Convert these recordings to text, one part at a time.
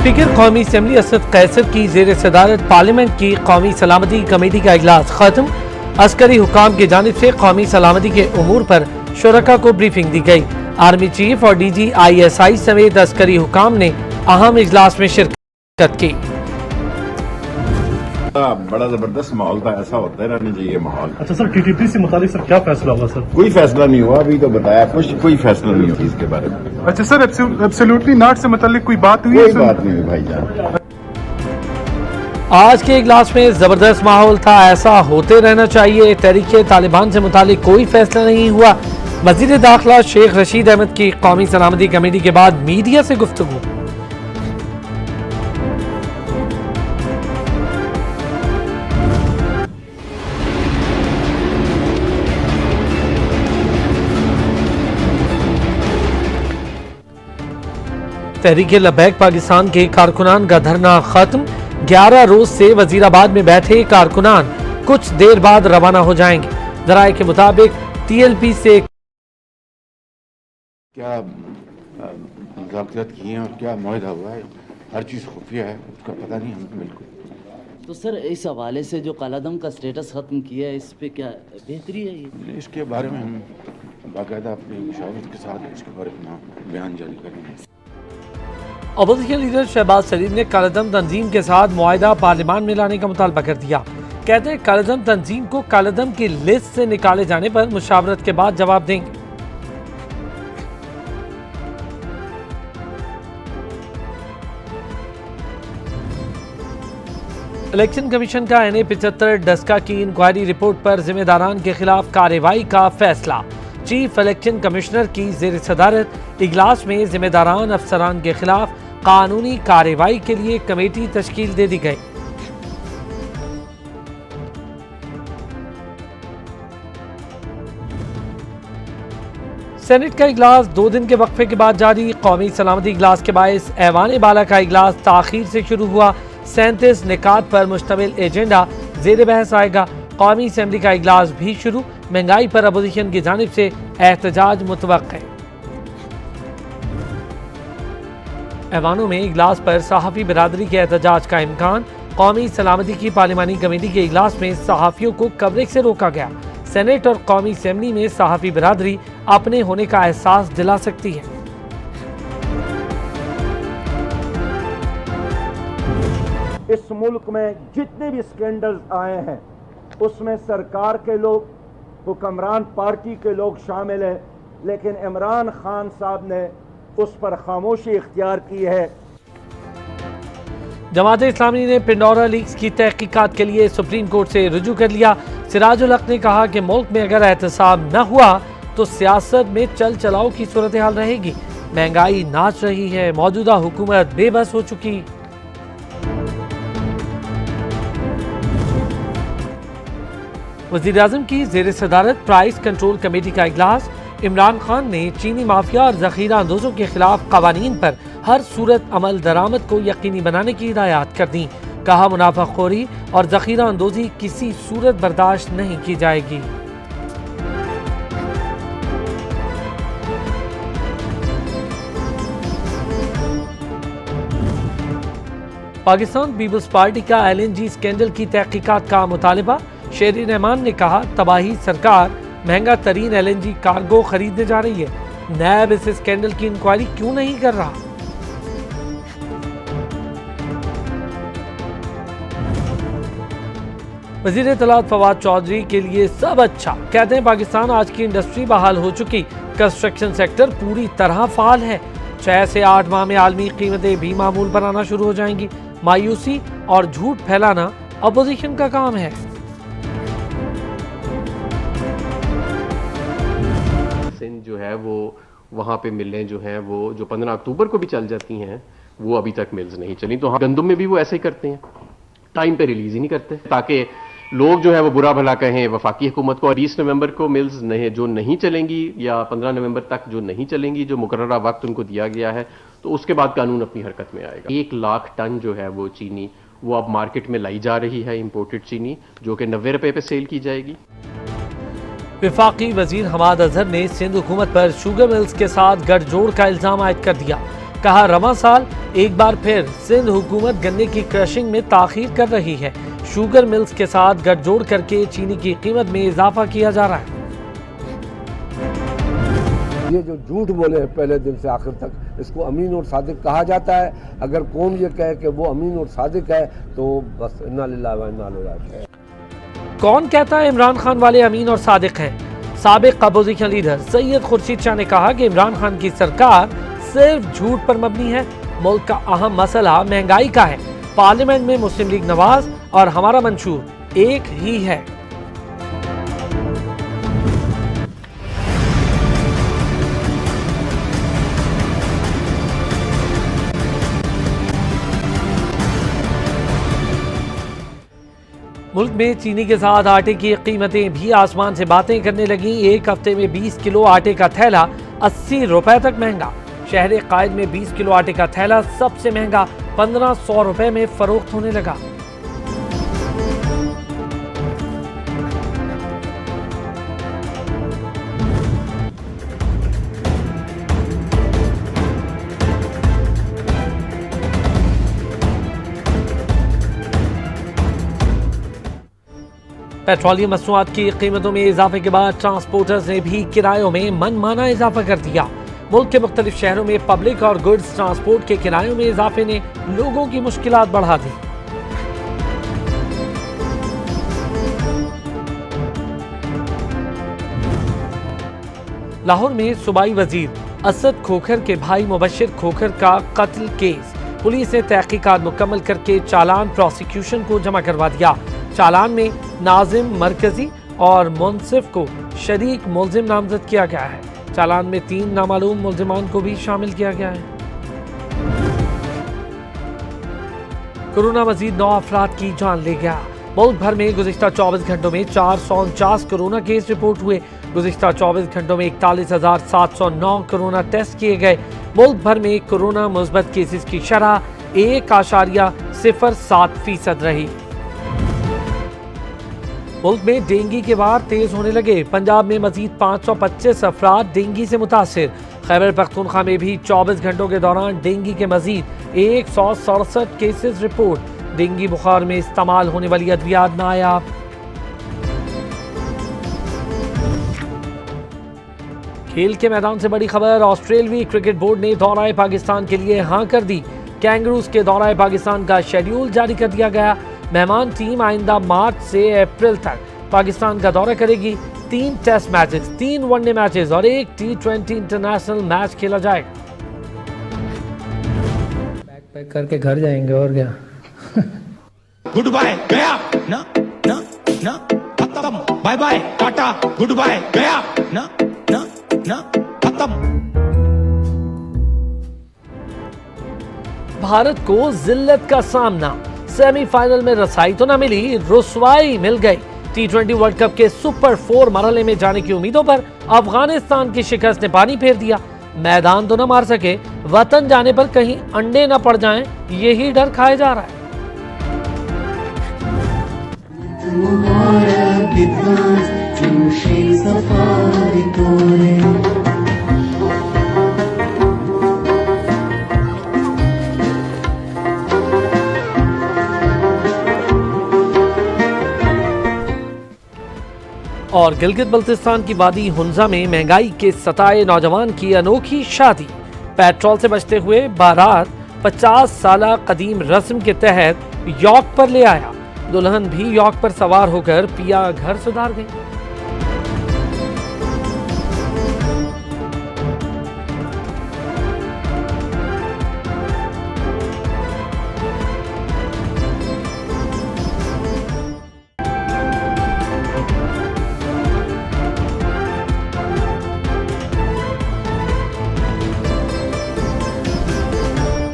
Speaker कौमी assembly Asad Qaiser की जेर सदारत पार्लियामेंट की कौमी सलामती कमेटी का इजलास खत्म। अस्करी हुकाम की जानिब से कौमी सलामती के उमूर पर शुरका को ब्रीफिंग दी गई। आर्मी चीफ और DGISI समेत अस्करी हुकाम ने अहम इजलास में शिरकत की। बड़ा जबरदस्त माहौल था, ऐसा होता रहना चाहिए माहौल। अच्छा सर, TTP से मुतालिक सर क्या फैसला हुआ सर? कोई फैसला नहीं हुआ, अभी तो बताया कुछ, कोई फैसला नहीं हुआ इसके बारे में। अच्छा सर, एब्सोल्युटली नॉट से मुतालिक कोई बात हुई? कोई बात नहीं हुई भाईजान। आज के इजलास में जबरदस्त माहौल था, ऐसा होते रहना चाहिए। तहरीके तालिबान से मुतालिक कोई फैसला नहीं हुआ। वजीर दाखिला शेख रशीद अहमद की कौमी सलामती कमेटी के बाद मीडिया से गुफ्तगू। तहरीके लबैक पाकिस्तान के कारकुनान का धरना खत्म। 11 रोज से वजीराबाद में बैठे कारकुनान कुछ देर बाद रवाना हो जाएंगे। जराये के मुताबिक TLP से क्या मुज़ाकरात किए हैं और क्या मुआहदा हुआ है, हर चीज़ खुफिया है, उसका पता नहीं हमें बिल्कुल। तो सर इस हवाले से जो कालादम का स्टेटस ख़त्म किया है, इस पे क्या बेहतरी है? ये इसके बारे में हम बाकायदा अपनी मुशावरत के साथ इसके बारे में बयान जारी करेंगे। अपोजिशन लीडर शहबाज शरीफ ने कालादम तंजीम के साथ मुआहदा पार्लियामान में लाने का मुतालबा कर दिया। कहते हैं कालादम तंजीम को कालादम की लिस्ट से निकाले जाने पर मुशावरत के बाद जवाब देंगे। इलेक्शन कमीशन का NA-75 डस्का की इंक्वायरी रिपोर्ट पर जिम्मेदारान के खिलाफ कार्रवाई का फैसला। चीफ इलेक्शन कमिश्नर की जेर सदारत इजलास में जिम्मेदारान अफसरान के खिलाफ कानूनी कार्रवाई के लिए कमेटी तश्कील दे दी गई। सेनेट का इजलास 2 दिन के वक्फे के बाद जारी। कौमी सलामती इजलास के बायस ऐवान बाला का इजलास ताखीर से शुरू हुआ। 37 निकात पर मुश्तमिल एजेंडा जेर बहस आएगा। कौमी असम्बली का इजलास भी शुरू। महंगाई पर अपोजिशन की जानिब से एहतजाज मुतवक्के। ऐवानों में इजलास पर सहाफ़ी बिरादरी के एहतजाज का इम्कान। कौमी सलामती की पार्लिमानी कमेटी के इजलास में सहाफ़ियों को कवरेज से रोका गया। सेनेट और कौमी असम्बली में सहाफ़ी बिरादरी अपने होने का एहसास दिला सकती है। इस मुल्क में जितने भी स्कैंडल्स आए हैं उसमें सरकार के लोग, हुक्मरान पार्टी के लोग शामिल हैं, लेकिन इमरान खान साहब ने उस पर खामोशी इख्तियार की है। जमात इस्लामी ने पिंडोरा लीक्स की तहकीकात के लिए सुप्रीम कोर्ट से रुजू कर लिया। सिराजुल हक ने कहा कि मुल्क में अगर एहतसाब न हुआ तो सियासत में चल चलाओ की सूरत हाल रहेगी। महंगाई नाच रही है, मौजूदा हुकूमत बेबस हो चुकी। वज़ीर-ए-आज़म की जेर सदारत प्राइस कंट्रोल कमेटी का इजलास। इमरान खान ने चीनी माफिया और जखीरा अंदोजों के खिलाफ कवानीन पर हर सूरत अमल दरामद को यकीनी बनाने की हिदायत कर दी। कहा मुनाफाखोरी और जखीरा अंदोजी किसी सूरत बर्दाश्त नहीं की जाएगी। पाकिस्तान पीपल्स पार्टी का LNG स्कैंडल की तहकीकात का मुतालबा। शेरी रहमान ने कहा तबाही सरकार महंगा तरीन LNG कार्गो खरीदने जा रही है। नैब इस स्कैंडल की इंक्वायरी क्यों नहीं कर रहा? वजीर इत्तलात फवाद चौधरी के लिए सब अच्छा। कहते हैं पाकिस्तान आज की इंडस्ट्री बहाल हो चुकी। कंस्ट्रक्शन सेक्टर पूरी तरह फाल है। 6 से 8 माह में आलमी कीमतें भी मामूल पर आना शुरू हो जाएंगी। मायूसी और झूठ फैलाना अपोजिशन का काम है। जो है वो वहाँ पे मिलें जो हैं वो जो 15 अक्टूबर को भी चल जाती हैं, वो अभी तक मिल्स नहीं चली। तो हाँ, गंदम में भी वो ऐसे ही करते हैं, टाइम पे रिलीज ही नहीं करते ताकि लोग जो है वो बुरा भला कहें वफाकी हुकूमत को। 20 नवंबर को मिल्स जो नहीं चलेंगी या 15 नवंबर तक जो नहीं चलेंगी, जो मुकर्ररा वक्त उनको दिया गया है, तो उसके बाद कानून अपनी हरकत में आएगा। 1 लाख टन जो है वो चीनी वो अब मार्केट में लाई जा रही है, इंपोर्टेड चीनी, जो कि 90 रुपए पे सेल की जाएगी। वफाकी वजीर हमाद अजहर ने सिंध हुकूमत पर शुगर मिल्स के साथ गठजोड़ का इल्जाम आयद कर दिया। कहा रवां साल एक बार फिर सिंध हुकूमत गन्ने की क्रशिंग में ताखीर कर रही है। शुगर मिल्स के साथ गठजोड़ करके चीनी की कीमत में इजाफा किया जा रहा है। ये जो झूठ बोले हैं पहले दिन से आखिर तक, इसको अमीन और सादिक कहा जाता है। अगर कौन ये कहे कि वो अमीन और सादिक है तो बस इन्ना लिल्लाहि व इन्ना इलैहि राजिऊन। कौन कहता है इमरान खान वाले अमीन और सादिक हैं? साबिक अपोजिशन लीडर सैयद खुर्शीद शाह ने कहा कि इमरान खान की सरकार सिर्फ झूठ पर मबनी है। मुल्क का अहम मसला महंगाई का है। पार्लियामेंट में मुस्लिम लीग नवाज और हमारा मंशूर एक ही है। मुल्क में चीनी के साथ आटे की कीमतें भी आसमान से बातें करने लगी। एक हफ्ते में 20 किलो आटे का थैला 80 रुपए तक महंगा। शहर कायद में 20 किलो आटे का थैला सबसे महंगा 1500 रुपए में फरोख्त होने लगा। पेट्रोलियम मसनूआत की कीमतों में इजाफे के बाद ट्रांसपोर्टर्स ने भी किरायों में मनमाना इजाफा कर दिया। मुल्क के मुख्तलिफ शहरों में पब्लिक और गुड्स ट्रांसपोर्ट के किरायों में इजाफे ने लोगों की मुश्किलात बढ़ा दी। लाहौर में सूबाई वजीर असद खोखर के भाई मुबशिर खोखर का कत्ल केस, पुलिस ने तहकीकात मुकम्मल करके चालान प्रोसिक्यूशन को जमा करवा दिया। चालान में नाजिम मरकजी और मुनसिफ को शरीक मुलजिम नामजद किया गया है। चालान में 3 नामालूम मुलजिमान को भी शामिल किया गया है। कोरोना मजीद 9 अफराद की जान ले गया। मुल्क भर में गुज़िश्ता 24 घंटों में 449 कोरोना केस रिपोर्ट हुए। गुज़िश्ता 24 घंटों में 41,709 कोरोना टेस्ट किए गए। मुल्क भर में कोरोना मुस्बत केसेस की शरह 1.07% रही। मुल्क में डेंगू के वार तेज होने लगे। पंजाब में मजीद 525 अफराद डेंगू से मुतासिर। खैबर पख्तूनख्वा में भी 24 घंटों के दौरान डेंगू के मजीद 167 केसेस रिपोर्ट। डेंगू बुखार में इस्तेमाल होने वाली अद्वियात नायाब। खेल के मैदान से बड़ी खबर, ऑस्ट्रेलियाई क्रिकेट बोर्ड ने दौरा पाकिस्तान के लिए हाँ कर दी। कैंगरूज के दौरा पाकिस्तान का शेड्यूल जारी कर दिया गया। मेहमान टीम आइंदा मार्च से अप्रैल तक पाकिस्तान का दौरा करेगी। 3 टेस्ट मैचेस, 3 वनडे मैचेस और 1 T20 इंटरनेशनल मैच खेला जाएगा। बैग पैक करके घर जाएंगे और क्या। गुड बाय गया ना ना ना खत्म, बाय बाय टाटा गुड बाय गया ना ना ना खत्म। भारत को जिल्लत का सामना, सेमीफाइनल में रसाई तो ना मिली, रुसवाई मिल गई। T20 वर्ल्ड कप के सुपर 4 मरहले में जाने की उम्मीदों पर अफगानिस्तान की शिकस्त ने पानी फेर दिया। मैदान तो ना मार सके, वतन जाने पर कहीं अंडे ना पड़ जाएं, यही डर खाया जा रहा है। और गिलगित बल्तिस्तान की वादी हुंजा में महंगाई के सताए नौजवान की अनोखी शादी। पेट्रोल से बचते हुए बारात 50 साला कदीम रस्म के तहत यॉक पर ले आया। दुल्हन भी यॉक पर सवार होकर पिया घर सुधार गई।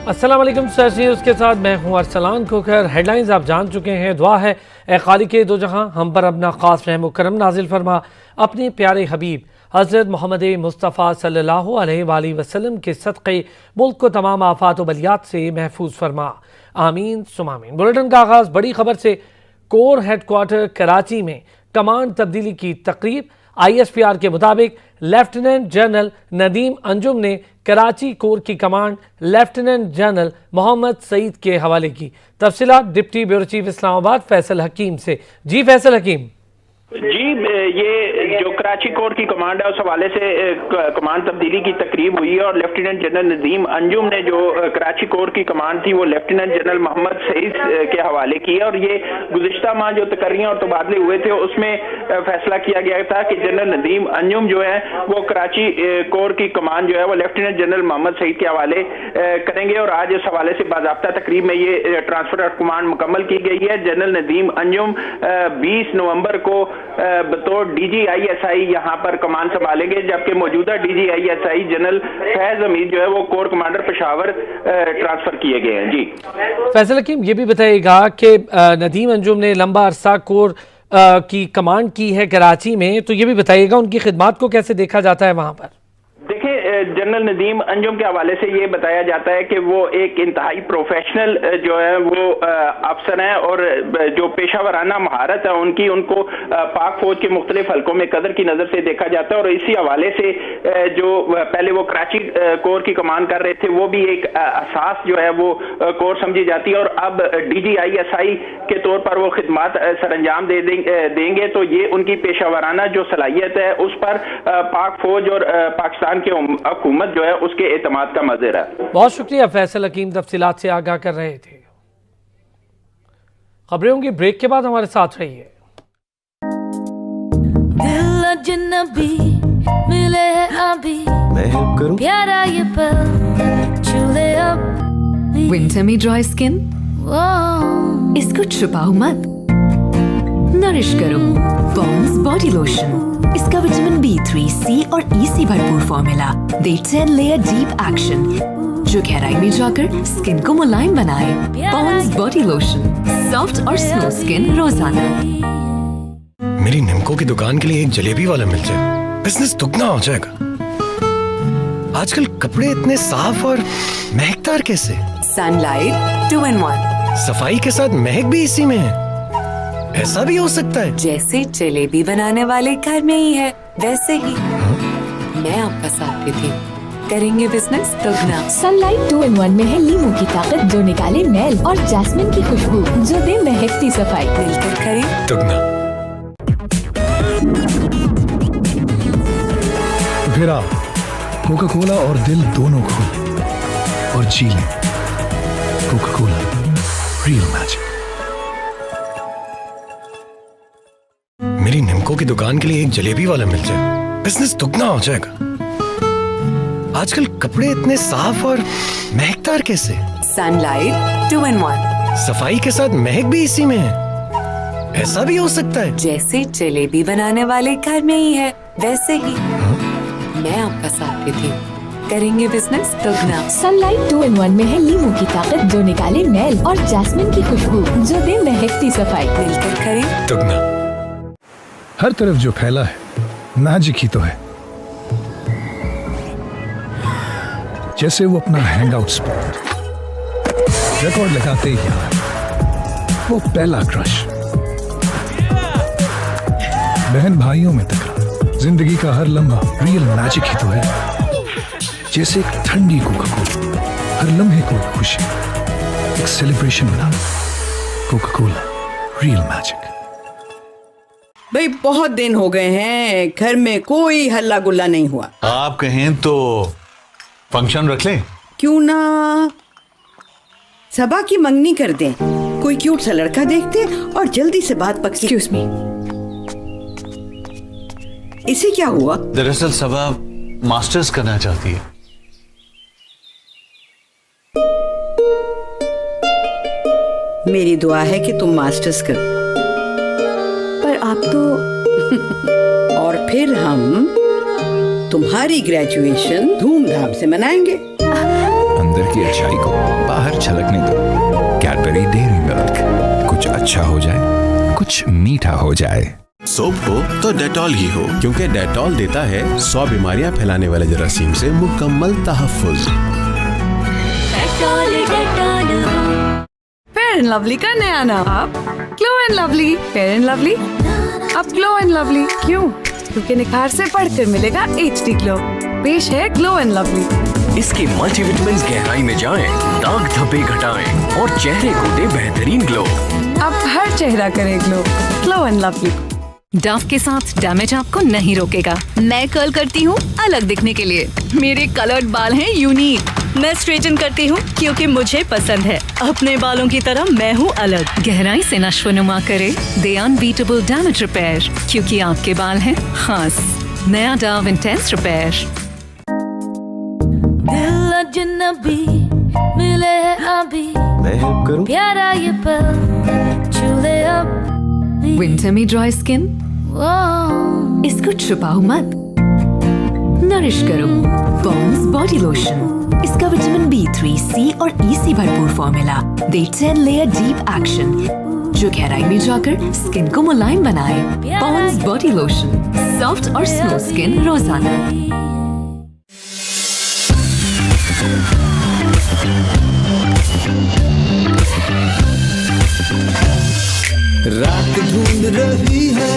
अस्सलाम वालेकुम सर, उसके साथ मैं हूं अरसलान खोखर। हेडलाइंस आप जान चुके हैं। दुआ है ए खालिक दो जहां हम पर अपना खास रहम करम नाजिल फरमा। अपने प्यारे हबीब हज़रत मोहम्मद मुस्तफ़ा सल्लल्लाहु अलैहि वसल्लम के सदक़े मुल्क को तमाम आफात व बलियात से महफूज फरमा। आमीन सुमामीन। बुलेटिन का आगाज़ बड़ी खबर से। कोर हेडक्वार्टर कराची में कमांड तब्दीली की तकरीब। ISPR के मुताबिक लेफ्टिनेंट जनरल नदीम अंजुम ने कराची कोर की command lieutenant general Mohammad Saeed के हवाले की। तफसीलात deputy bureau chief Islamabad Faisal Hakeem से। जी फैसल हकीम। जी, ये जो कराची कोर की कमांड है उस हवाले से कमांड तब्दीली की तकरीब हुई है और लेफ्टिनेंट जनरल नदीम अंजुम ने जो कराची कोर की कमांड थी वो लेफ्टिनेंट जनरल मोहम्मद सईद के हवाले की है। और ये गुज़िश्ता माह जो तकर्रियां और तबादले हुए थे उसमें फैसला किया गया था कि जनरल नदीम अंजुम जो है वो कराची कोर की कमांड जो है वो लेफ्टिनेंट जनरल मोहम्मद सईद के हवाले करेंगे। और आज इस हवाले से बाज़ाब्ता तकरीब में ये ट्रांसफर ऑफ कमांड मुकम्मल की गई है। जनरल नदीम अंजुम 20 नवंबर को बतौर DGISI यहाँ पर कमान संभालेंगे, जबकि मौजूदा DGISI जनरल फैज हमीद जो है वो कोर कमांडर पेशावर ट्रांसफर किए गए हैं। जी फैसल हकीम, ये भी बताइएगा कि नदीम अंजुम ने लंबा अरसा कोर की कमांड की है कराची में, तो ये भी बताइएगा उनकी खिदमात को कैसे देखा जाता है वहाँ पर। देखिए, जनरल नदीम अंजुम के हवाले से ये बताया जाता है कि वो एक इंतहाई प्रोफेशनल जो है वो अफसर हैं और जो पेशावराना महारत है उनकी, उनको पाक फौज के मुख्तलिफ हल्कों में कदर की नज़र से देखा जाता है। और इसी हवाले से जो पहले वो कराची कोर की कमान कर रहे थे वो भी एक असास जो है वो कोर समझी जाती है। और अब DGISI के तौर पर वो खिदमात सरअंजाम देंगे तो ये उनकी पेशावराना जो सलाहियत है उस पर पाक फौज और पाकिस्तान की हुकूमत जो है उसके एतमाद का मज़र है। बहुत शुक्रिया फैसल हकीम, तफसीलात से आगाह कर रहे थे। खबरें होंगी ब्रेक के बाद, हमारे साथ रहिए। दिल अजनबी मिले हैं अभी, मैं हेल्प करूं? प्यारा ये पल छूले अब। विंटर में ड्राई स्किन, इसको छुपाओ मत, नरिश करो। पॉन्ड्स बॉडी लोशन, इसका विटामिन B3, C और E से भरपूर फॉर्मूला दे 10 लेयर डीप एक्शन जो गहराई में जाकर स्किन को मुलायम बनाए। पॉन्ड्स बॉडी लोशन, सॉफ्ट और स्लो स्किन रोजाना। मेरी निमको की दुकान के लिए एक जलेबी वाला मिल जाए, बिजनेस दुगना हो जाएगा। आजकल कपड़े इतने साफ और महकदार कैसे? सनलाइट 2-in-1, सफाई के साथ महक भी इसी में है। ऐसा भी हो सकता है? जैसे जलेबी बनाने वाले घर में ही है वैसे ही। मैं आपका साथ देती हूँ, करेंगे बिजनेस दुगना। सनलाइट 2-in-1 में है लीमू की ताकत जो निकाले मैल और जैस्मिन की खुशबू जो दे महकती सफाई। मिलकर करें दुगना। फिर आओ, कोका कोला और दिल दोनों खोलें और जी लें कोका कोला रियल मैजिक। मेरी निमको की दुकान के लिए एक जलेबी वाला मिल जाए, बिजनेस दुगना हो जाएगा। आजकल कपड़े इतने साफ और महकदार कैसे? सनलाइट 2-in-1, सफाई के साथ महक भी इसी में है। ऐसा भी हो सकता है? जैसे जलेबी बनाने वाले घर में ही है वैसे ही। मैं आपका साथ देती हूँ, करेंगे बिजनेस दुगना। सनलाइट 2-in-1 में है लीमू की ताकत जो निकाले मैल और जैस्मिन की खुशबू जो दे महकती सफाई। मिलकर करें दुगना। हर तरफ जो फैला है मैजिक ही तो है। जैसे वो अपना हैंग आउट स्पॉट, रिकॉर्ड लगाते ही यार वो पहला क्रश, बहन भाइयों में टकरार, जिंदगी का हर लम्हा रियल मैजिक ही तो है। जैसे एक ठंडी कोका कोला, हर लम्हे को खुशी, एक सेलिब्रेशन बना। Coca Cola real magic. भाई बहुत दिन हो गए हैं, घर में कोई हल्ला गुल्ला नहीं हुआ। आप कहें तो फंक्शन रख लें? क्यों ना सबा की मंगनी कर दें, कोई क्यूट सा लड़का देखते और जल्दी से बात पक्की। एक्सक्यूज मी, इसे क्या हुआ? दरअसल सबा मास्टर्स करना चाहती है। मेरी दुआ है कि तुम मास्टर्स करो। पर आप तो और फिर हम तुम्हारी ग्रेजुएशन धूमधाम से मनाएंगे। अंदर की अच्छाई को बाहर छलकने दो। कैडबरी डेयरी मिल्क, कुछ अच्छा हो जाए, कुछ मीठा हो जाए। सोप हो तो डेटॉल ही हो, क्योंकि डेटॉल देता है 100 बीमारियां फैलाने वाले जरासीम से मुकम्मल तहफ़्फ़ुज़। फेयर एंड लवली का नया नाम, आप glow and lovely. Fair and lovely, अब ग्लो एंड लवली। क्यों? क्योंकि निखार से बढ़कर मिलेगा HD ग्लो। पेश है ग्लो एंड लवली। इसके मल्टीविटामिन गहराई में जाएं, दाग धब्बे घटाएं और चेहरे को दे बेहतरीन ग्लो। अब हर चेहरा करे glow. Glow and lovely. Dove के साथ डैमेज आपको नहीं रोकेगा। मैं कर्ल करती हूँ अलग दिखने के लिए। मेरे कलर्ड बाल हैं यूनिक। मैं स्ट्रेटन करती हूँ क्योंकि मुझे पसंद है। अपने बालों की तरह मैं हूँ अलग। गहराई से नश्व-नुमा करे दे अनबीटेबल डैमेज रिपेयर, क्योंकि आपके बाल हैं खास। नया डव इंटेंस रिपेयर। दिल अजनबी मिले हैं अभी, मैं हेल्प करूँ? प्यारा ये पल छूले अब। विंटर में ड्राई स्किन, इसको छुपाओ मत, नरिश करो। पॉन्ड्स बॉडी लोशन, इसका विटामिन B3, C और E से भरपूर फॉर्मूला दे 10 लेयर डीप एक्शन, जो गहराई में जाकर स्किन को मुलायम बनाए। पॉन्ड्स बॉडी लोशन, सॉफ्ट और स्लो स्किन रोजाना। रात ढूंढ रही है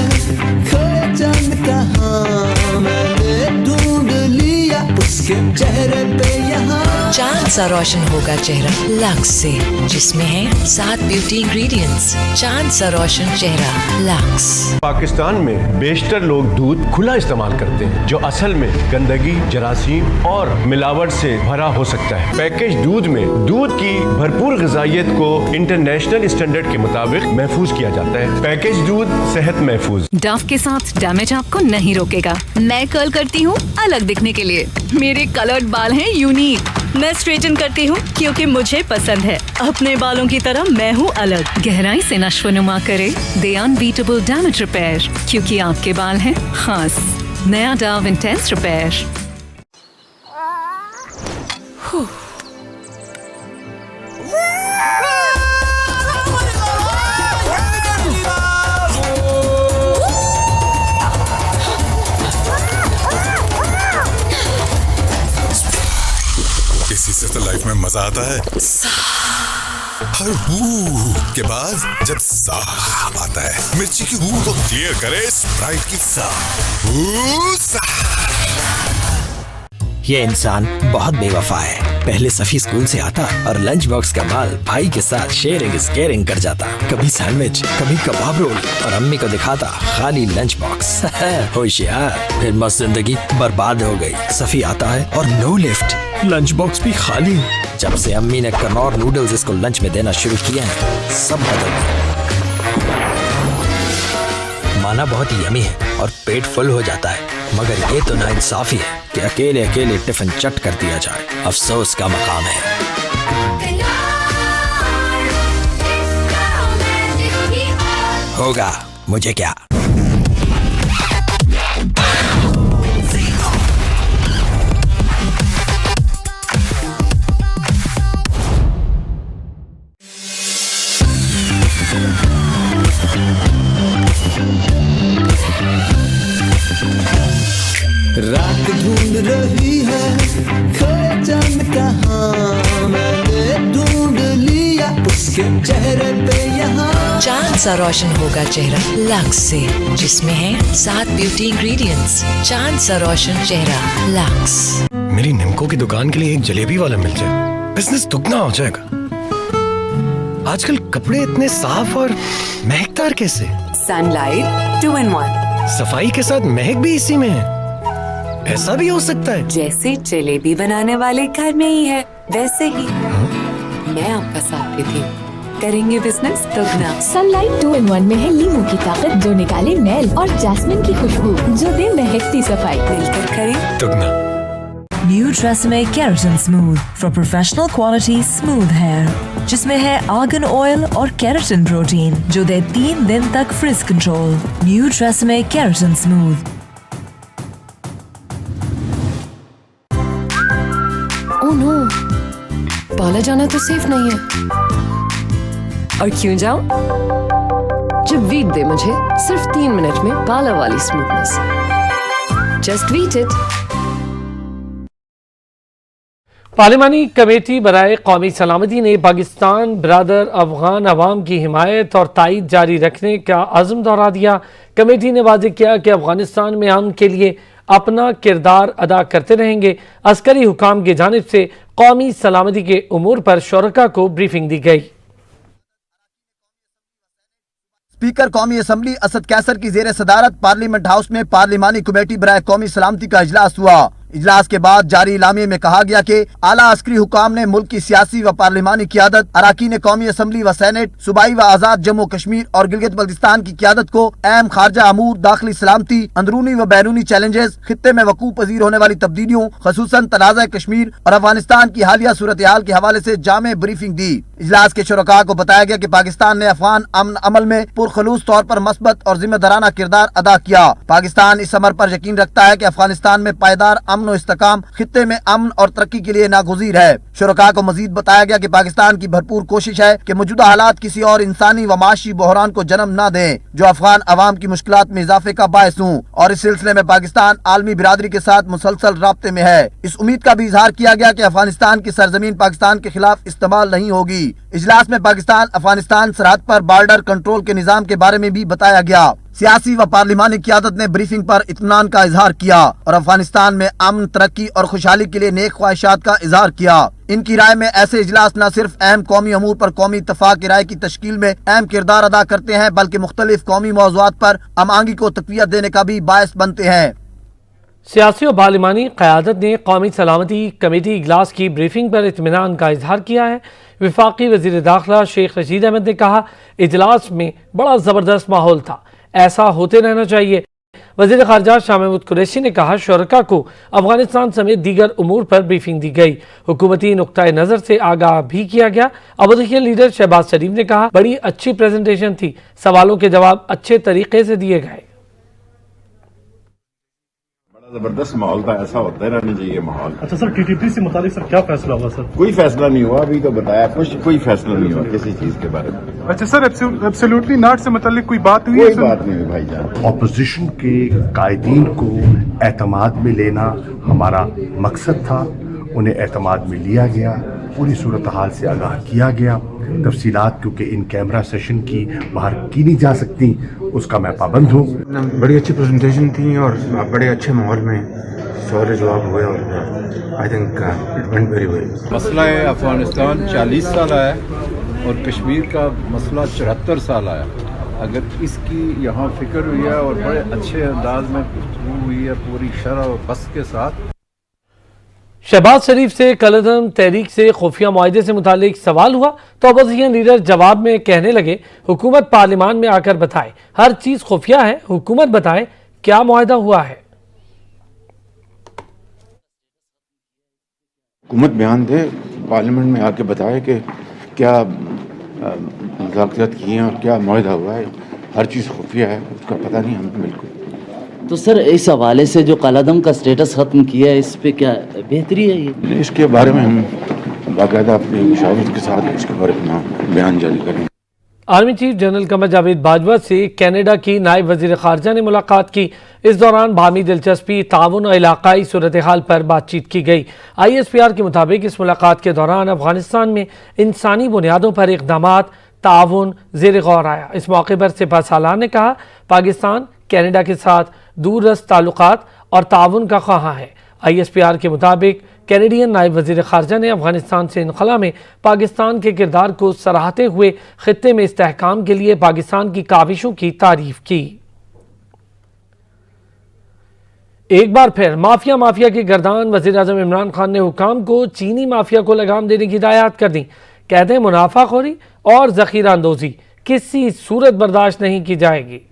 खोए चांद कहाँ, मैंने ढूंढ लिया उसके चेहरे पे यहाँ। चांद सा रोशन होगा चेहरा लक्स से, जिसमें है 7 ब्यूटी इंग्रेडिएंट्स। चांद सा रोशन चेहरा लक्स। पाकिस्तान में बेशतर लोग दूध खुला इस्तेमाल करते हैं, जो असल में गंदगी, जरासीम और मिलावट से भरा हो सकता है। पैकेज दूध में दूध की भरपूर ग़िज़ाइयत को इंटरनेशनल स्टैंडर्ड के मुताबिक महफूज किया जाता है। पैकेज दूध सेहत महफूज। डव के साथ डैमेज आपको नहीं रोकेगा। मैं कर्ल करती हूँ अलग दिखने के लिए। मेरे कलर्ड बाल हैं यूनिक। मैं स्ट्रेटन करती हूँ क्योंकि मुझे पसंद है। अपने बालों की तरह मैं हूँ अलग। गहराई से नश्व-नुमा करे दे अनबीटेबल डैमेज रिपेयर, क्योंकि आपके बाल हैं खास। नया डव इंटेंस रिपेयर। इसी से तो लाइफ में मजा आता है। हर बू के बाद जब साफ आता है, मिर्ची की बू को क्लियर करे स्प्राइट की ये इंसान बहुत बेवफा है। पहले सफी स्कूल से आता और लंच बॉक्स का माल भाई के साथ शेयरिंग इज केयरिंग कर जाता। कभी सैंडविच, कभी कबाब रोल, और अम्मी को दिखाता खाली लंच बॉक्स। होशियार। फिर मस्त जिंदगी बर्बाद हो गई। सफी आता है और नो लिफ्ट, लंच बॉक्स भी खाली। जब से अम्मी ने कनौर नूडल्स इसको लंच में देना शुरू किया है, सब बदल गया। माना बहुत यमी है और पेट फुल हो जाता है, मगर ये तो नाइंसाफी है कि अकेले अकेले टिफिन चट कर दिया जाए। अफसोस का मकाम है। होगा मुझे क्या। रात ढूंढ रही है खोए चांद कहाँ, मैंने ढूंढ लिया उसके चेहरे पे यहाँ। चांद सा रोशन होगा चेहरा लक्स से, जिसमें है 7 ब्यूटी इंग्रेडिएंट्स। चांद सा रोशन चेहरा लक्स। मेरी निमको की दुकान के लिए एक जलेबी वाला मिल जाए, बिजनेस दुगना हो जाएगा। आजकल कपड़े इतने साफ और महकदार कैसे? Sunlight 2-in-1। सफाई के साथ महक भी इसी में है। ऐसा भी हो सकता है? जैसे जलेबी बनाने वाले घर में ही है, वैसे ही मैं आपका साथ देती हूँ। करेंगे बिजनेस दुगना। सनलाइट 2-in-1 में है लीमू की ताकत, जो निकाले मैल, और जैस्मिन की खुशबू, जो दे महकती सफाई। मिलकर करें दुगना। New TRESemme keratin smooth for professional quality smooth hair, जिसमें है आर्गन ऑयल और केराटिन प्रोटीन, जो दे 3 दिन तक frizz control. New TRESemme keratin smooth. Oh no, parlour जाना तो सेफ नहीं है। और क्यों जाऊं? जब वीट दे मुझे सिर्फ 3 मिनट में पार्लर वाली स्मूथनेस। Just Veet it. पार्लिमानी कमेटी बराए कौमी सलामती ने पाकिस्तान बरादर अफगान अवाम की हिमायत और तायद जारी रखने का अज़्म दोहरा दिया। कमेटी ने वाज़ेह किया कि अफगानिस्तान में अमन के लिए अपना किरदार अदा करते रहेंगे। अस्करी हुकाम की जानिब से कौमी सलामती के उमूर पर शुरका को ब्रीफिंग दी गई। स्पीकर कौमी असम्बली असद कैसर की जेर सदारत पार्लियामेंट हाउस में पार्लिमानी कमेटी बराए कौमी सलामती का इजलास हुआ। इजलास के बाद जारी इलामिये में कहा गया कि आला अस्करी हुकाम ने मुल्क की सियासी व पार्लिमानी क़ियादत, अराकीन कौमी असम्बली व सेनेट, सूबाई व आज़ाद जम्मू कश्मीर और गिलगित बल्तिस्तान की क़ियादत को अहम खारजा अमूर, दाखिली सलामती, अंदरूनी व बैरूनी चैलेंजेस, खित्ते में वकूअ पजीर होने वाली तब्दीलियों, खसूसन तनाज़ा कश्मीर और अफगानिस्तान की हालिया सूरत हाल के हवाले से जामे ब्रीफिंग दी। इजलास के शुरका को बताया गया कि पाकिस्तान ने अफगान अमन अमल में पुरखलूस तौर पर मस्बत और जिम्मेदाराना किरदार अदा किया। पाकिस्तान इस अमर पर यकीन रखता है कि अफगानिस्तान में पायदार अमन और इस्तेकाम खित्ते में अमन और तरक्की के लिए नागुज़ीर है। शुरका को मजीद बताया गया कि पाकिस्तान की भरपूर कोशिश है कि मौजूदा हालात किसी और इंसानी व माशी बहरान को जन्म न दें जो अफगान अवाम की मुश्किलात में इजाफे का बायस हूँ, और इस सिलसिले में पाकिस्तान आलमी बिरादरी के साथ मुसलसल राब्ते में है। इस उम्मीद का भी इजहार किया गया कि अफगानिस्तान की सरजमीन पाकिस्तान के खिलाफ इस्तेमाल नहीं होगी। इजलास में पाकिस्तान अफगानिस्तान सरहद पर बॉर्डर कंट्रोल के निजाम के बारे में भी बताया गया। सियासी व पार्लिमानी क़ियादत ने ब्रीफिंग पर इत्मीनान का इजहार किया और अफगानिस्तान में अमन, तरक्की और खुशहाली के लिए नेक ख्वाहिशात का इजहार किया। इनकी राय में ऐसे इजलास न सिर्फ अहम कौमी अमूर पर कौमी इत्तफाक की राय की तश्कील में अहम किरदार अदा करते हैं, बल्कि मुख्तलिफ कौमी मौज़ूआत पर अमांगी को तक़वियत देने का भी बायस बनते हैं। सियासी और पार्लिमानी क़यादत ने कौमी सलामती कमेटी इजलास की ब्रीफिंग पर इत्मीनान का इजहार किया है। वफाकी वज़ीर दाखिला शेख रशीद अहमद ने कहा, इजलास में बड़ा ज़बरदस्त माहौल था, ऐसा होते रहना चाहिए। वज़ीर ख़ारजा शाह महमूद कुरैशी ने कहा, शुरका को अफगानिस्तान समेत दीगर उमूर पर ब्रीफिंग दी गई। हुकूमती नुक्ता नज़र से आगाह भी किया गया। अपोजिशन लीडर शहबाज शरीफ ने कहा, बड़ी अच्छी प्रेजेंटेशन थी, सवालों के जवाब अच्छे तरीके से दिए गए। जबरदस्त माहौल था, ऐसा होता है रहना चाहिए माहौल। अच्छा सर, टीटीपी से मुतालिक सर क्या फैसला हुआ सर? कोई फैसला नहीं हुआ, अभी तो बताया कोई फैसला नहीं हुआ किसी चीज के बारे में। अच्छा सर, एब्सोल्युटली नॉट से मुतालिक कोई बात हुई? कोई बात नहीं हुई भाईजान। ऑपोजिशन के कायदीन को एतमाद में लेना हमारा मकसद था, उन्हें एतमाद में लिया गया, पूरी सूरत हाल से आगाह किया गया। तफसीलात क्योंकि इन कैमरा सेशन की बाहर की नहीं जा सकती, उसका मैं पाबंद हूँ। बड़ी अच्छी प्रेजेंटेशन थी और बड़े अच्छे माहौल में सवाल जवाब हुए और I think it went very well. मसला है अफगानिस्तान 40 साल आया और कश्मीर का मसला 74 साल आया। अगर इसकी यहाँ फिक्र हुई है और बड़े अच्छे अंदाज में गुफ्तगू हुई है पूरी शरह और बस के साथ। शहबाज शरीफ से कलअदम तहरीक से खुफिया मुआहदे से मुतालिक सवाल हुआ तो अपोजिशन लीडर जवाब में कहने लगे, हुकूमत पार्लियामान में आकर बताए, हर चीज खुफिया है, हुकूमत बताए क्या मुआहदा हुआ है। हुकूमत बयान दे, पार्लियामेंट में आके बताए कि क्या मुज़ाकरात किए हैं और क्या मुआहदा हुआ है। हर चीज़ खुफिया है, उसका पता नहीं हमें बिल्कुल। तो सर, इस हवाले से जो कलअदम का स्टेटस खत्म किया है, इस पे क्या बेहतरी है? ये इसके बारे में हम बाकायदा अपनी मुशावरत के साथ इसके बारे में बयान जारी करेंगे। Army chief general Qamar Javed Bajwa से कनाडा की नायब वजीर खारजा ने मुलाकात की। इस दौरान बाहमी दिलचस्पी, ताउन और इलाकाई सूरत हाल पर बातचीत की गई। ISPR के मुताबिक इस मुलाकात के दौरान अफगानिस्तान में इंसानी बुनियादों पर इक़दामात, ताउन ज़ेर गौर आया। इस मौके पर सिपह सालार ने कहा, पाकिस्तान कनाडा के साथ दूरदस्त ताल्लुकात और ताउन का ख्वाह है। ISPR के मुताबिक कैनेडियन नायब वज़ीर ख़ारजा ने अफगानिस्तान से इनखला में पाकिस्तान के किरदार को सराहते हुए खित्ते में इस्तेहकाम के लिए पाकिस्तान की काविशों की तारीफ की। एक बार फिर माफिया के गर्दान वज़ीर आज़म इमरान खान ने हुकाम को चीनी माफिया को लगाम देने की हिदायत कर दी। कहते हैं, मुनाफाखोरी और ज़ख़ीरा अंदोज़ी किसी सूरत बर्दाश्त नहीं की जाएगी।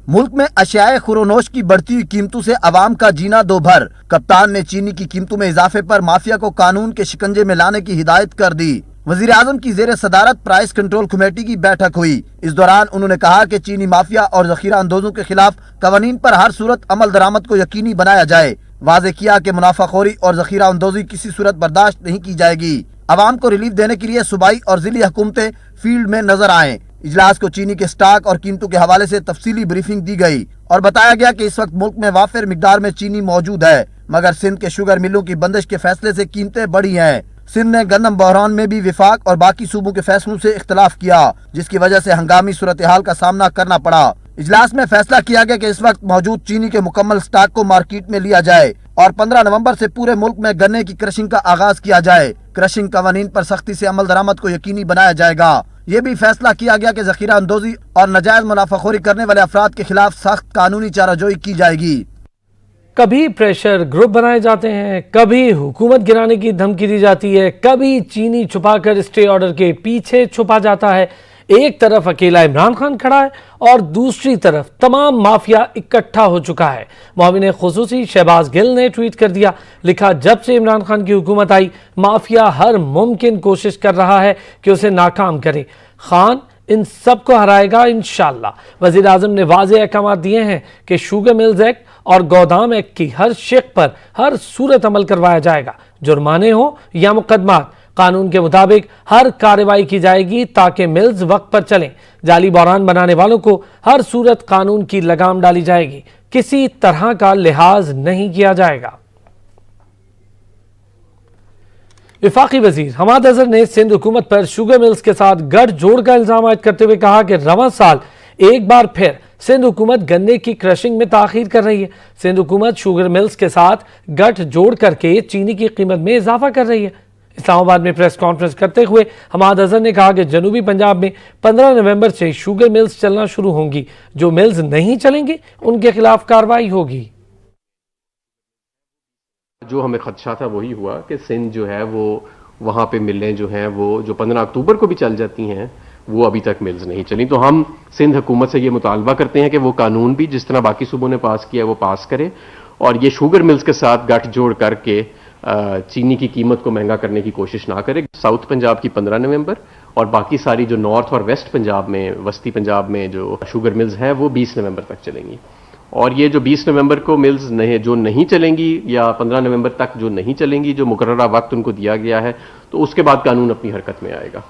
मुल्क में अशियाए खुरोनोश की बढ़ती हुई कीमतों से अवाम का जीना दो भर। कप्तान ने चीनी की कीमतों में इजाफे पर माफिया को कानून के शिकंजे में लाने की हिदायत कर दी। वजीर आजम की जेर सदारत प्राइस कंट्रोल कमेटी की बैठक हुई। इस दौरान उन्होंने कहा कि चीनी माफिया और जखीरा अंदोजों के खिलाफ कवानीन पर हर सूरत अमल दरामद को यकीनी बनाया जाए। वाज़ेह किया कि मुनाफाखोरी और जखीरा अंदोजी किसी सूरत बर्दाश्त नहीं की जाएगी। अवाम को रिलीफ देने के लिए सूबाई और जिली हुकूमतें फील्ड में नजर आए। इजलास को चीनी के स्टॉक और कीमतों के हवाले से तफसीली ब्रीफिंग दी गई और बताया गया कि इस वक्त मुल्क में वाफिर मिकदार में चीनी मौजूद है, मगर सिंध के शुगर मिलों की बंदिश के फैसले से कीमतें बढ़ी हैं। सिंध ने गंदम बहरान में भी विफाक और बाकी सूबों के फैसलों से इख्तलाफ किया, जिसकी वजह से हंगामी सूरत हाल का सामना करना पड़ा। इजलास में फैसला किया गया कि इस वक्त मौजूद चीनी के मुकम्मल स्टॉक को मार्केट में लिया जाए और 15 नवंबर से पूरे मुल्क में गन्ने की क्रशिंग का आगाज किया जाए। क्रशिंग कवानीन पर सख्ती से अमल दरामद को यकीनी बनाया जाएगा। ये भी फैसला किया गया कि जखीरा अंदोजी और नाजायज मुनाफाखोरी करने वाले अफराद के खिलाफ सख्त कानूनी चाराजोई की जाएगी। कभी प्रेशर ग्रुप बनाए जाते हैं, कभी हुकूमत गिराने की धमकी दी जाती है, कभी चीनी छुपाकर स्टे ऑर्डर के पीछे छुपा जाता है। एक तरफ अकेला इमरान खान खड़ा है और दूसरी तरफ तमाम माफिया इकट्ठा हो चुका है। मुआविन खुसूसी शहबाज गिल ने ट्वीट कर दिया, लिखा, जब से इमरान खान की हुकूमत आई माफिया हर मुमकिन कोशिश कर रहा है कि उसे नाकाम करे। खान इन सब को हराएगा इंशाअल्लाह। वजीर आजम ने वाज़ेह अहकाम दिए हैं कि शुगर मिल्स एक्ट और गोदाम एक्ट की हर शिक पर हर सूरत अमल करवाया जाएगा। जुर्माने हो या मुकदमात, कानून के मुताबिक हर कार्रवाई की जाएगी ताकि मिल्स वक्त पर चलें। जाली बहरान बनाने वालों को हर सूरत कानून की लगाम डाली जाएगी, किसी तरह का लिहाज नहीं किया जाएगा। विफाकी वजीर हमाद अजहर ने सिंध हुकूमत पर शुगर मिल्स के साथ गठजोड़ का इल्जाम आयद करते हुए कहा कि रवां साल एक बार फिर सिंध हुकूमत गन्ने की क्रशिंग में ताखीर कर रही है। सिंध हुकूमत शुगर मिल्स के साथ गठजोड़ करके चीनी की कीमत में इजाफा कर रही है। इस्लामाबाद में प्रेस कॉन्फ्रेंस करते हुए हमाद अजहर ने कहा कि जनूबी पंजाब में 15 नवंबर से शुगर मिल्स चलना शुरू होंगी। जो मिल्स नहीं चलेंगी उनके खिलाफ कार्रवाई होगी। जो हमें खदशा था वही हुआ कि सिंध जो है वो वहाँ पे मिलें जो हैं वो जो 15 अक्टूबर को भी चल जाती हैं वो अभी तक मिल्स नहीं चली। तो हम सिंध हुकूमत से ये मुतालबा करते हैं कि वो कानून भी जिस तरह बाकी सूबों ने पास किया है वो पास करे और ये शुगर मिल्स के साथ गठजोड़ करके चीनी की कीमत को महंगा करने की कोशिश ना करे। साउथ पंजाब की 15 नवंबर और बाकी सारी जो नॉर्थ और वेस्ट पंजाब में, वस्ती पंजाब में जो शुगर मिल्स हैं वो 20 नवंबर तक चलेंगी। और ये जो 20 नवंबर को मिल्स जो नहीं चलेंगी या 15 नवंबर तक जो नहीं चलेंगी, जो मुकर्ररा वक्त उनको दिया गया है, तो उसके बाद कानून अपनी हरकत में आएगा।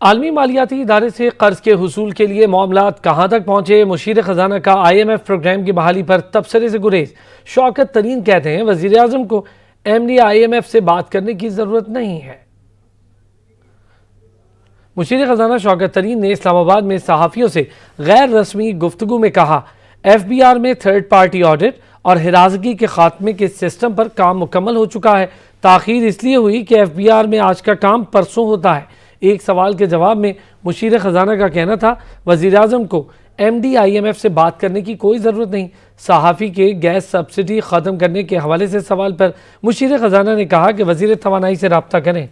आलमी मालियाती इदारे से कर्ज के हुसूल के लिए मामलात कहाँ तक पहुंचे? मुशीर खजाना का IMF प्रोग्राम की बहाली पर तबसरे से गुरेज। शौकत तरीन कहते हैं वजीर आजम को MD IMF से बात करने की जरूरत नहीं है। मुशीर खजाना शौकत तरीन ने इस्लामाबाद में सहाफ़ियों से गैर रस्मी गुफ्तगू में कहा, FBR में थर्ड पार्टी ऑडिट और हिरासगी के खात्मे के सिस्टम पर काम मुकम्मल हो चुका है। ताखीर इसलिए हुई कि FBR में आज का काम परसों होता है। एक सवाल के जवाब में मुशीर खजाना का कहना था, वजीर आजम को MD IMF से बात करने की कोई ज़रूरत नहीं। सहाफ़ी के गैस सब्सिडी ख़त्म करने के हवाले से सवाल पर मुशीर खजाना ने कहा कि वज़ीर तवानाई से रब्ता करें।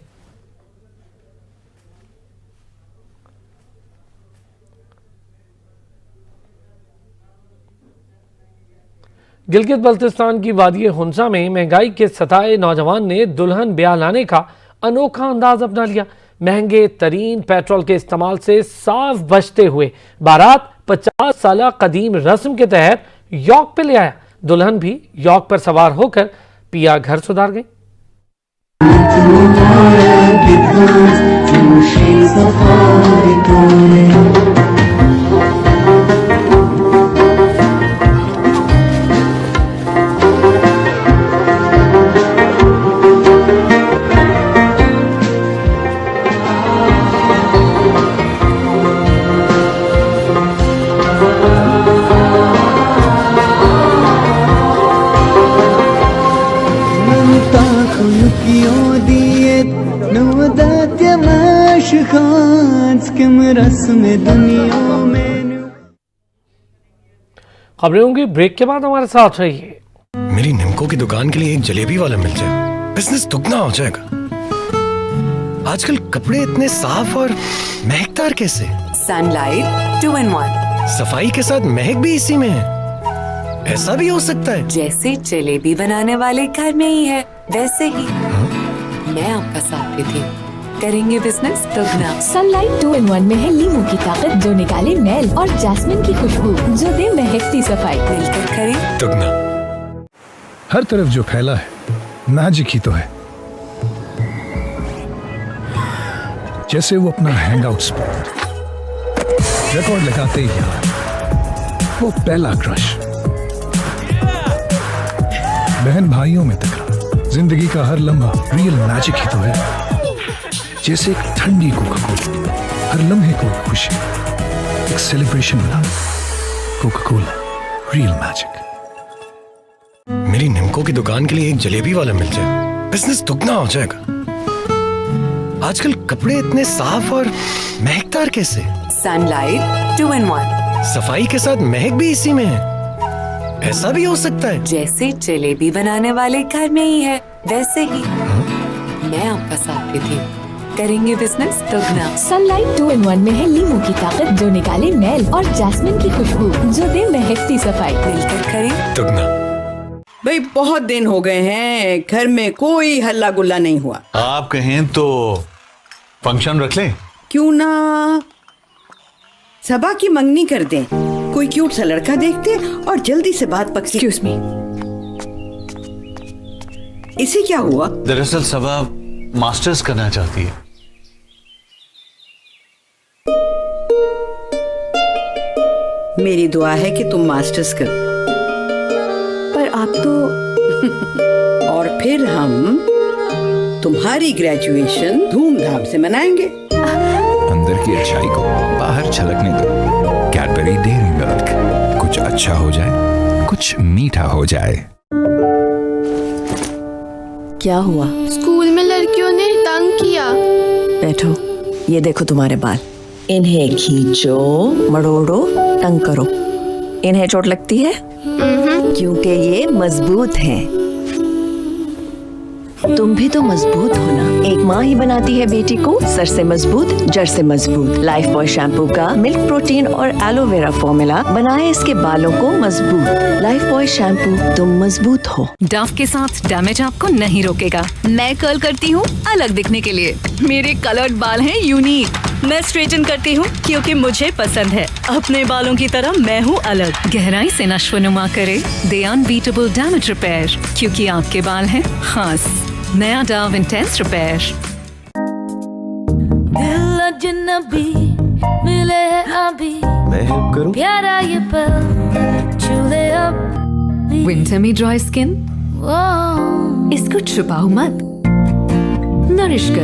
गिलगित बल्तिस्तान की वादी हुंसा में महंगाई के सताए नौजवान ने दुल्हन ब्याह लाने का अनोखा अंदाज अपना लिया। महंगे तरीन पेट्रोल के इस्तेमाल से साफ बचते हुए बारात 50 साल कदीम रस्म के तहत यॉक पे ले आया। दुल्हन भी यॉक पर सवार होकर पिया घर सुधार गई। खबरें होंगी ब्रेक के बाद, हमारे साथ रहिए। मेरी निमको की दुकान के लिए एक जलेबी वाला मिल जाए, बिजनेस दुगना हो जाएगा। आजकल कपड़े इतने साफ और महकदार कैसे? सनलाइट 2-in-1 सफाई के साथ महक भी इसी में है। ऐसा भी हो सकता है? जैसे जलेबी बनाने वाले घर में ही है वैसे ही। मैं आपका साथ थी, करेंगे बिजनेस दुगना। सनलाइट 2-in-1 में है लीमू की ताकत जो निकाले मैल और जैस्मिन की खुशबू जो दे महकती सफाई। मिलकर करें दुगना। हर तरफ जो फैला है मैजिक ही तो है। जैसे वो अपना हैंग आउट स्पॉट, रिकॉर्ड लगाते ही यार, वो पहला क्रश, बहन भाइयों में तकरार, जिंदगी का हर लम्हा रियल मैजिक ही तो है। जैसे एक ठंडी कोका-कोला, हर लम्हे को खुशी, एक सेलिब्रेशन मिला। Coca Cola, real magic. मेरी निमको की दुकान के लिए एक जलेबी वाला मिल जाए, बिजनेस दुगना हो जाएगा। आजकल कपड़े इतने साफ और महकदार कैसे? Sunlight 2-in-1। सफाई के साथ महक भी इसी में है। ऐसा भी हो सकता है? जैसे जलेबी बनाने वाले घर में ही है, वैसे ही मैं आपका साथ देती हूँ। करेंगे बिजनेस दुगना। सनलाइट 2-in-1 में है लीमू की ताकत जो निकाले मैल और जैस्मिन की खुशबू जो दे महकती सफाई। मिलकर करें दुगना। भाई बहुत दिन हो गए हैं, घर में कोई हल्ला गुल्ला नहीं हुआ। आप कहें तो फंक्शन रख लें? क्यों ना सबा की मंगनी कर दें, कोई क्यूट सा लड़का देखते और जल्दी से बात पकती। एक्सक्यूज मी, इसे क्या हुआ? दरअसल सबा मास्टर्स करना चाहती है। मेरी दुआ है कि तुम मास्टर्स करो। पर आप तो और फिर हम तुम्हारी ग्रेजुएशन धूमधाम से मनाएंगे। अंदर की अच्छाई को बाहर झलकने दो। कैडबरी डेयरी मिल्क, कुछ अच्छा हो जाए, कुछ मीठा हो जाए। क्या हुआ? स्कूल में लड़कियों ने तंग किया। बैठो, ये देखो तुम्हारे बाल। इन्हें खींचो, मरोड़ो, तंग करो। इन्हें चोट लगती है? क्योंकि ये मजबूत हैं। तुम भी तो मजबूत हो ना। एक माँ ही बनाती है बेटी को सर से मजबूत, जड़ से मजबूत। लाइफ बॉय शैम्पू का मिल्क प्रोटीन और एलोवेरा फॉर्मूला बनाए इसके बालों को मजबूत। लाइफ बॉय शैम्पू, तुम मजबूत हो। डव के साथ डैमेज आपको नहीं रोकेगा। मैं कर्ल करती हूँ अलग दिखने के लिए। मेरे कलर्ड बाल हैं यूनिक। मैं स्ट्रेटन करती हूँ क्योंकि मुझे पसंद है। अपने बालों की तरह मैं हूँ अलग। गहराई से नश्वनुमा करे दे अनबीटेबल डैमेज रिपेयर, क्योंकि आपके बाल हैं खास। नया डव इंटेंस रिपेयर। दिल अजनबी मिले है अभी, मैं हेल्प करूं? प्यारा ये पल छूले अब। विंटर में ड्राई स्किन, इसको छुपाओ मत, नरिश करो।